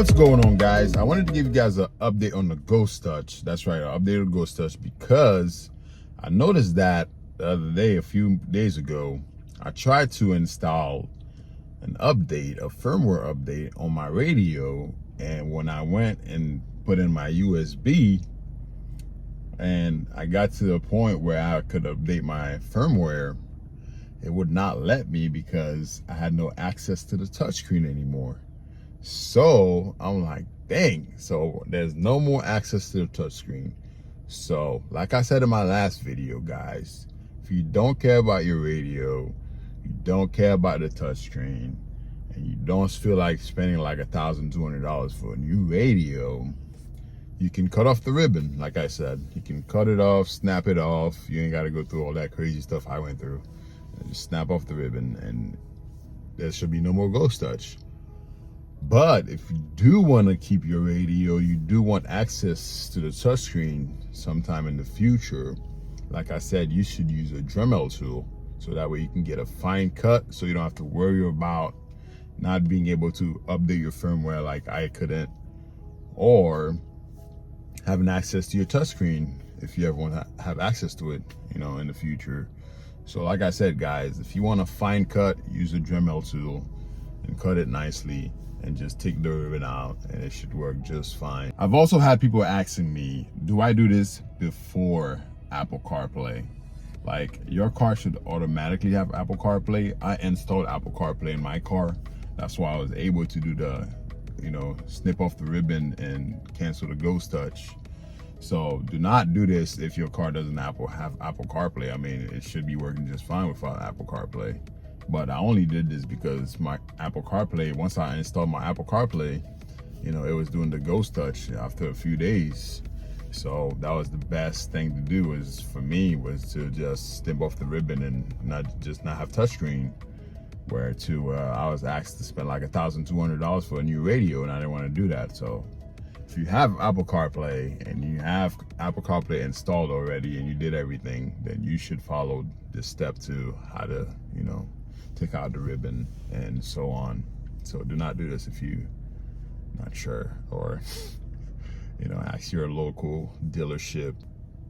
What's going on, guys? I wanted to give you guys an update on the Ghost Touch. That's right, I updated the Ghost Touch because I noticed that the other day, a few days ago, I tried to install an update, a firmware update on my radio, and when I went and put in my USB and I got to the point where I could update my firmware, it would not let me because I had no access to the touchscreen anymore. So I'm like, dang, so there's no more access to the touchscreen. So like I said in my last video, guys, if you don't care about your radio, you don't care about the touchscreen, and you don't feel like spending like $1,200 for a new radio, you can cut off the ribbon. Like I said, you can cut it off, snap it off. You ain't got to go through all that crazy stuff I went through. Just snap off the ribbon and there should be no more Ghost Touch. But if you do want to keep your radio, you do want access to the touchscreen sometime in the future, like I said, you should use a Dremel tool, so that way you can get a fine cut, so you don't have to worry about not being able to update your firmware like I couldn't, or having access to your touchscreen if you ever want to have access to it, you know, in the future. So like I said, guys, if you want a fine cut, use a Dremel tool and cut it nicely and just take the ribbon out and it should work just fine. I've also had people asking me, do I do this before Apple CarPlay? Like, your car should automatically have Apple CarPlay. I installed Apple CarPlay in my car. That's why I was able to do the, you know, snip off the ribbon and cancel the Ghost Touch. So do not do this if your car doesn't have Apple CarPlay. I mean, it should be working just fine without Apple CarPlay. But I only did this because my Apple CarPlay, once I installed my Apple CarPlay, you know, it was doing the Ghost Touch after a few days. So that was the best thing to do, is for me, was to just snip off the ribbon and not have touchscreen. Where I was asked to spend like $1,200 for a new radio, and I didn't want to do that. So if you have Apple CarPlay and you have Apple CarPlay installed already and you did everything, then you should follow this step to how to, you know, take out the ribbon and so on. So do not do this if you're not sure, or you know, ask your local dealership,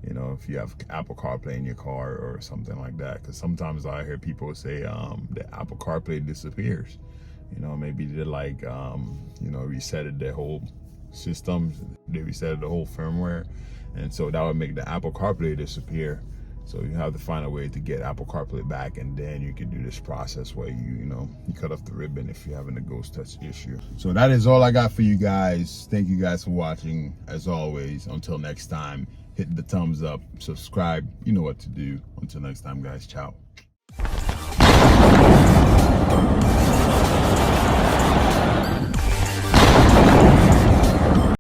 you know, if you have Apple CarPlay in your car or something like that. Because sometimes I hear people say that Apple CarPlay disappears. You know, maybe they like you know, resetted their whole system, they resetted the whole firmware, and so that would make the Apple CarPlay disappear. So you have to find a way to get Apple CarPlay back, and then you can do this process where you cut off the ribbon if you're having a Ghost Touch issue. So that is all I got for you guys. Thank you guys for watching. As always, until next time, hit the thumbs up, subscribe. You know what to do. Until next time, guys. Ciao.